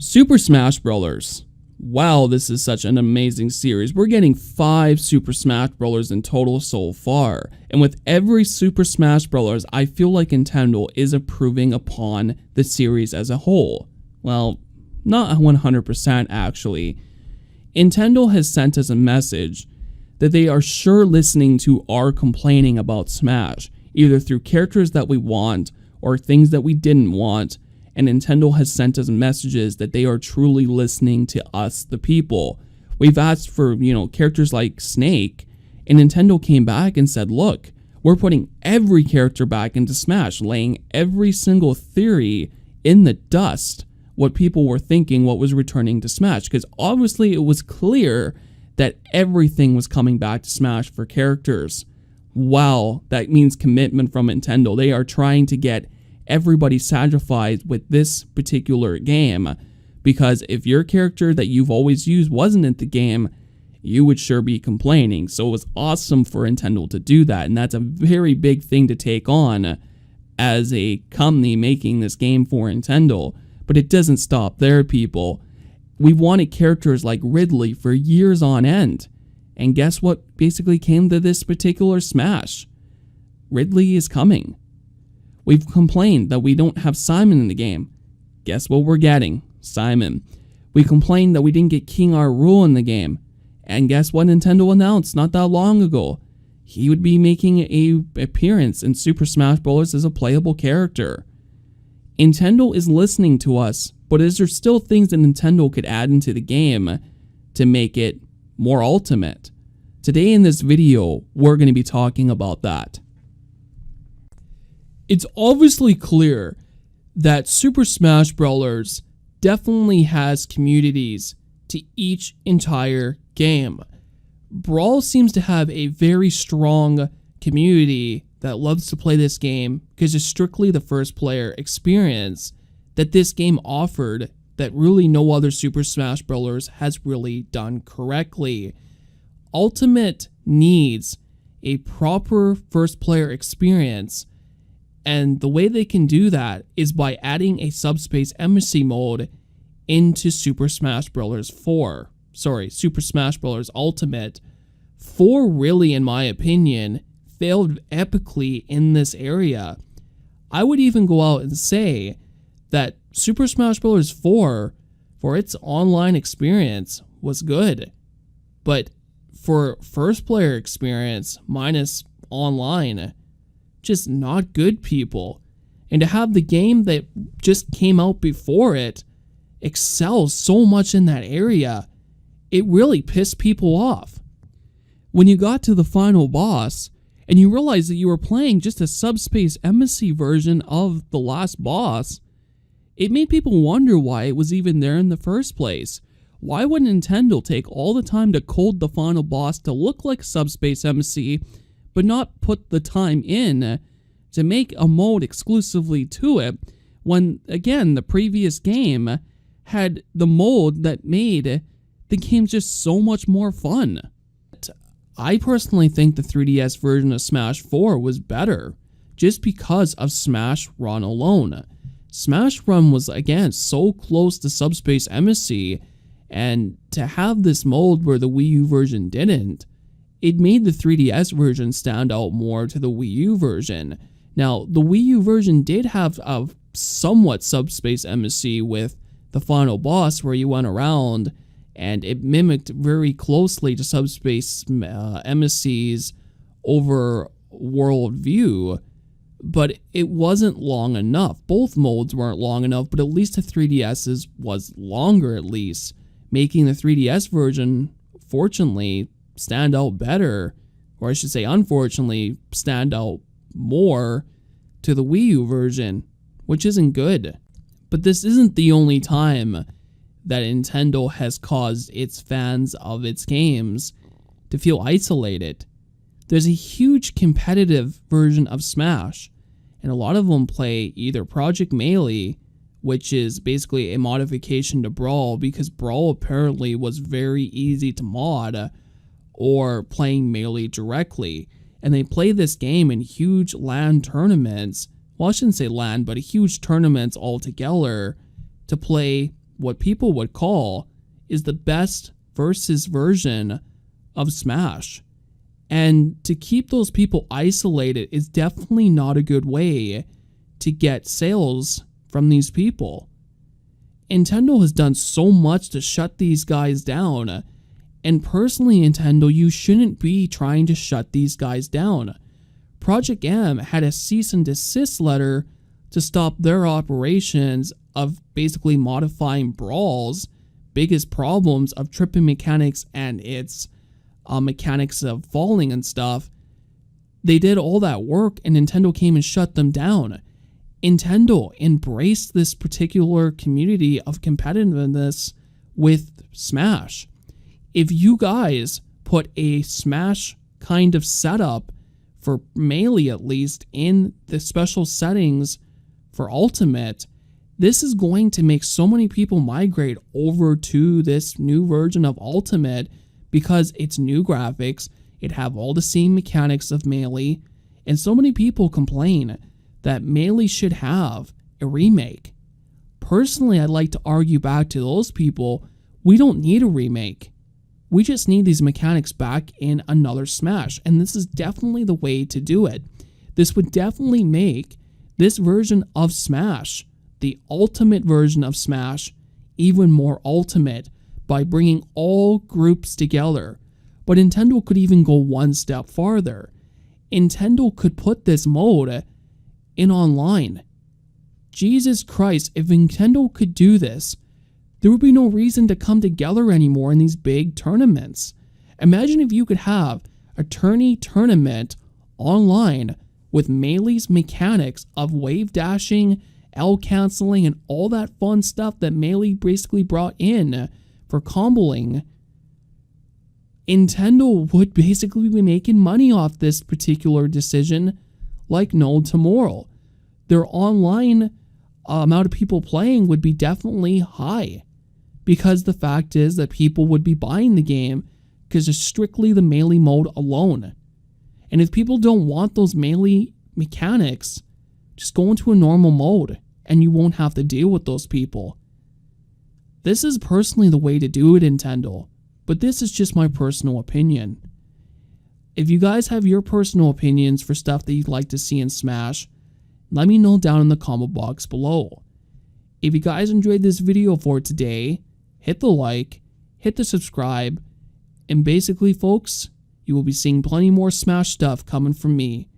Super Smash Bros. Wow, this is such an amazing series. We're getting 5 Super Smash Bros. In total so far. And with every Super Smash Bros., I feel like Nintendo is improving upon the series as a whole. Well, not 100% actually. Nintendo has sent us a message that they are sure listening to our complaining about Smash, either through characters that we want or things that we didn't want. And Nintendo has sent us messages that they are truly listening to us, the people. We've asked for, characters like Snake, and Nintendo came back and said, look, we're putting every character back into Smash, laying every single theory in the dust, what people were thinking, what was returning to Smash, because obviously it was clear that everything was coming back to Smash for characters. Wow, that means commitment from Nintendo. They are trying to get everybody satisfied with this particular game, because if your character that you've always used wasn't in the game, you would sure be complaining. So it was awesome for Nintendo to do that, and that's a very big thing to take on as a company making this game for Nintendo. But it doesn't stop there, people. We wanted characters like Ridley for years on end, and guess what basically came to this particular Smash? Ridley is coming. We've complained that we don't have Simon in the game. Guess what we're getting? Simon. We complained that we didn't get King R. Rule in the game. And guess what Nintendo announced not that long ago? He would be making an appearance in Super Smash Bros. As a playable character. Nintendo is listening to us, but is there still things that Nintendo could add into the game to make it more ultimate? Today in this video, we're going to be talking about that. It's obviously clear that Super Smash Bros. Definitely has communities to each entire game. Brawl seems to have a very strong community that loves to play this game because it's strictly the first player experience that this game offered that really no other Super Smash Bros. Has really done correctly. Ultimate needs a proper first player experience, and the way they can do that is by adding a Subspace Embassy mode into Super Smash Bros. 4. Sorry, Super Smash Bros. Ultimate. 4 really, in my opinion, failed epically in this area. I would even go out and say that Super Smash Bros. 4, for its online experience, was good. But for first player experience, minus online, just not good, people. And to have the game that just came out before it excel so much in that area, it really pissed people off. When you got to the final boss and you realized that you were playing just a Subspace Embassy version of the last boss, it made people wonder why it was even there in the first place. Why would Nintendo take all the time to code the final boss to look like Subspace Embassy, but not put the time in to make a mode exclusively to it, when, again, the previous game had the mode that made the game just so much more fun? I personally think the 3DS version of Smash 4 was better, just because of Smash Run alone. Smash Run was, again, so close to Subspace Embassy, and to have this mode where the Wii U version didn't, it made the 3DS version stand out more to the Wii U version. Now, the Wii U version did have a somewhat Subspace Embassy with the final boss where you went around, and it mimicked very closely to Subspace Embassy's overworld view, but it wasn't long enough. Both modes weren't long enough, but at least the 3DS's was longer at least, making the 3DS version, fortunately, stand out better, or I should say unfortunately stand out more to the Wii U version, which isn't good. But this isn't the only time that Nintendo has caused its fans of its games to feel isolated. There's a huge competitive version of Smash, and a lot of them play either Project Melee, which is basically a modification to Brawl, because Brawl apparently was very easy to mod, or playing Melee directly. And they play this game in huge LAN tournaments. Well, I shouldn't say LAN, but huge tournaments all together to play what people would call is the best versus version of Smash. And to keep those people isolated is definitely not a good way to get sales from these people. Nintendo has done so much to shut these guys down. And personally, Nintendo, you shouldn't be trying to shut these guys down. Project M had a cease and desist letter to stop their operations of basically modifying Brawl's biggest problems of tripping mechanics and its mechanics of falling and stuff. They did all that work and Nintendo came and shut them down. Nintendo embraced this particular community of competitiveness with Smash. If you guys put a Smash kind of setup for Melee at least in the special settings for Ultimate, this is going to make so many people migrate over to this new version of Ultimate because it's new graphics, it have all the same mechanics of Melee, and so many people complain that Melee should have a remake. Personally, I'd like to argue back to those people, we don't need a remake. We just need these mechanics back in another Smash, and this is definitely the way to do it. This would definitely make this version of Smash, the ultimate version of Smash, even more ultimate by bringing all groups together. But Nintendo could even go one step farther. Nintendo could put this mode in online. Jesus Christ, if Nintendo could do this, there would be no reason to come together anymore in these big tournaments. Imagine if you could have a tourney tournament online with Melee's mechanics of wave dashing, L canceling, and all that fun stuff that Melee basically brought in for comboing. Nintendo would basically be making money off this particular decision like no tomorrow. Their online amount of people playing would be definitely high because the fact is that people would be buying the game because it's strictly the Melee mode alone. And if people don't want those Melee mechanics, just go into a normal mode and you won't have to deal with those people. This is personally the way to do it, Nintendo, but this is just my personal opinion. If you guys have your personal opinions for stuff that you'd like to see in Smash, let me know down in the comment box below. If you guys enjoyed this video for today, hit the like, hit the subscribe, and basically folks, you will be seeing plenty more Smash stuff coming from me.